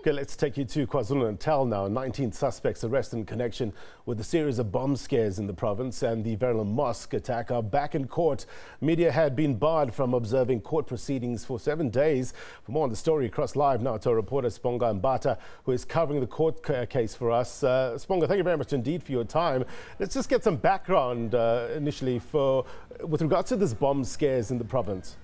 Okay, let's take you to KwaZulu-Natal now. 19 suspects arrested in connection with a series of bomb scares in the province, and the Verulam Mosque attack are back in court. Media had been barred from observing court proceedings for 7 days. For more on the story, across live now to our reporter Sibongakonke Mbatha, who is covering the court case for us. Sibonga, thank you very much indeed for your time. Let's just get some background initially with regards to this bomb scares in the province.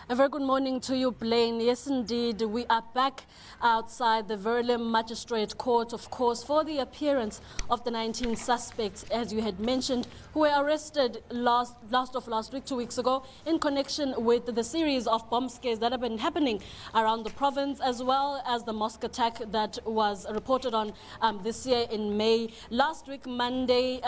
A very good morning to you, Blaine. Yes, indeed, we are back outside the Verulam Magistrate Court, of course, for the appearance of the 19 suspects, as you had mentioned, who were arrested last week, 2 weeks ago, in connection with the series of bomb scares that have been happening around the province, as well as the mosque attack that was reported on this year in May. Last week, Monday,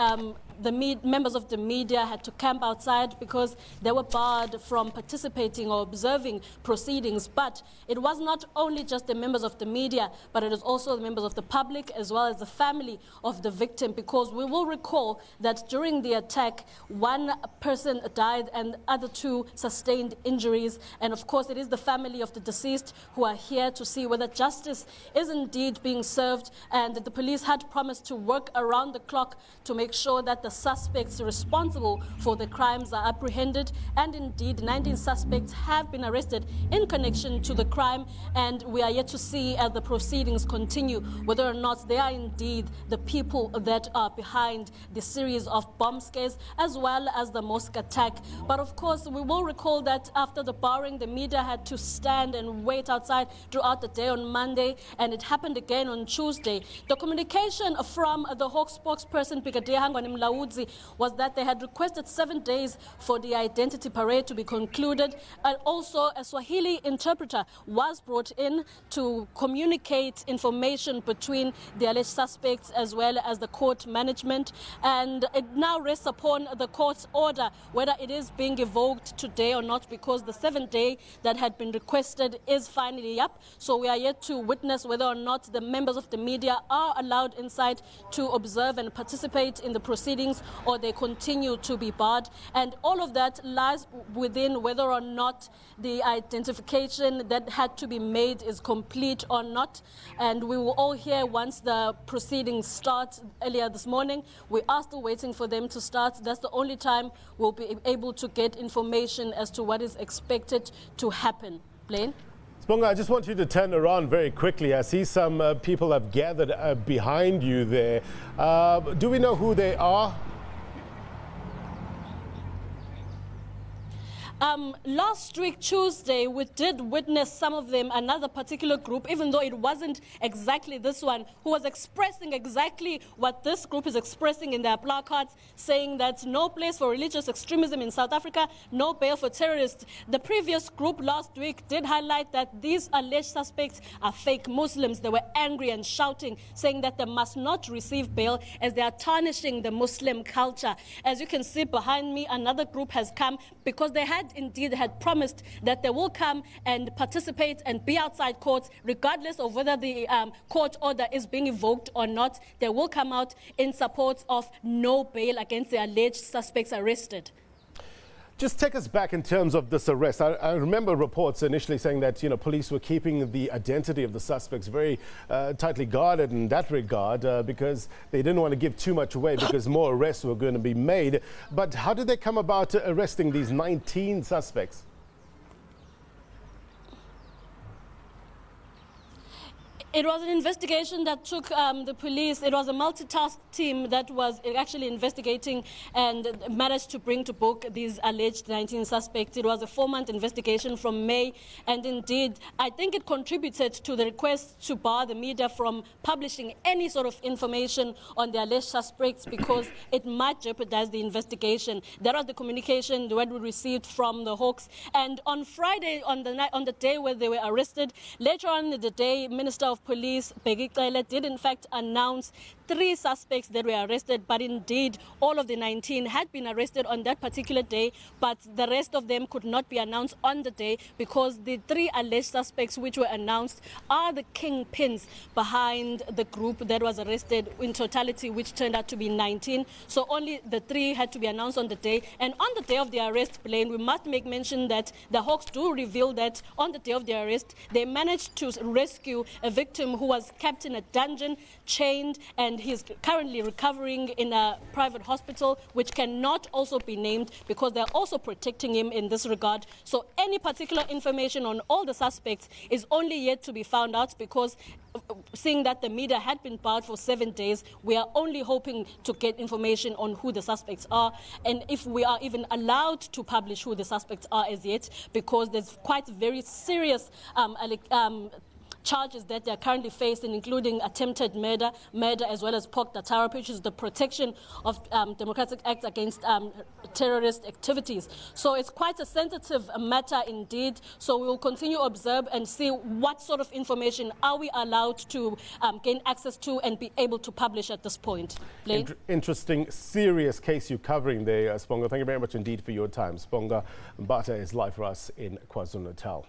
members of the media had to camp outside because they were barred from participating or observing proceedings. But it was not only just the members of the media, but it is also the members of the public as well as the family of the victim, because we will recall that during the attack, one person died and other two sustained injuries. And of course, it is the family of the deceased who are here to see whether justice is indeed being served. And the police had promised to work around the clock to make sure that the suspects responsible for the crimes are apprehended. And indeed, 19 suspects have been arrested in connection to the crime, and we are yet to see as the proceedings continue whether or not they are indeed the people that are behind the series of bomb scares as well as the mosque attack. But of course, we will recall that after the barring, the media had to stand and wait outside throughout the day on Monday, and it happened again on Tuesday. The communication from the Hawk spokesperson, Brigadier Hangwani Mlaudzi, was that they had requested 7 days for the identity parade to be concluded. And also, a Swahili interpreter was brought in to communicate information between the alleged suspects as well as the court management. And it now rests upon the court's order whether it is being evoked today or not, because the 7th day that had been requested is finally up. So we are yet to witness whether or not the members of the media are allowed inside to observe and participate in the proceedings, or they continue to be barred. And all of that lies within whether or not the identification that had to be made is complete or not. And we will all hear once the proceedings start. Earlier this morning, we are still waiting for them to start. That's the only time we'll be able to get information as to what is expected to happen. Blaine? Sibonga, I just want you to turn around very quickly. I see some people have gathered behind you there. Do we know who they are? Last week, Tuesday, we did witness some of them, another particular group, even though it wasn't exactly this one, who was expressing exactly what this group is expressing in their placards, saying that no place for religious extremism in South Africa, no bail for terrorists. The previous group last week did highlight that these alleged suspects are fake Muslims. They were angry and shouting, saying that they must not receive bail as they are tarnishing the Muslim culture. As you can see behind me, another group has come because they had promised that they will come and participate and be outside courts regardless of whether the court order is being evoked or not. They will come out in support of no bail against the alleged suspects arrested. Just take us back in terms of this arrest. I remember reports initially saying that, police were keeping the identity of the suspects very tightly guarded in that regard because they didn't want to give too much away because more arrests were going to be made. But how did they come about arresting these 19 suspects? It was an investigation that took the police. It was a multitask team that was actually investigating and managed to bring to book these alleged 19 suspects. It was a 4-month investigation from May. And indeed, I think it contributed to the request to bar the media from publishing any sort of information on the alleged suspects because it might jeopardize the investigation. That was the communication that we received from the Hawks. And on Friday, on the day where they were arrested, later on in the day, Minister of Police Begicele did in fact announce 3 suspects that were arrested, but indeed all of the 19 had been arrested on that particular day, but the rest of them could not be announced on the day because the 3 alleged suspects which were announced are the kingpins behind the group that was arrested in totality, which turned out to be 19. So only the 3 had to be announced on the day. And on the day of the arrest, Blaine, we must make mention that the Hawks do reveal that on the day of the arrest, they managed to rescue a victim who was kept in a dungeon, chained, and he's currently recovering in a private hospital, which cannot also be named because they're also protecting him in this regard. So any particular information on all the suspects is only yet to be found out because seeing that the media had been barred for 7 days, we are only hoping to get information on who the suspects are and if we are even allowed to publish who the suspects are as yet, because there's quite very serious charges that they are currently facing, including attempted murder as well as POC Datara, which is the Protection of Democratic Act Against Terrorist Activities. So it's quite a sensitive matter indeed. So we will continue to observe and see what sort of information are we allowed to gain access to and be able to publish at this point. Interesting, serious case you're covering there, Sibonga. Thank you very much indeed for your time. Sibongakonke Mbatha is live for us in KwaZulu-Natal.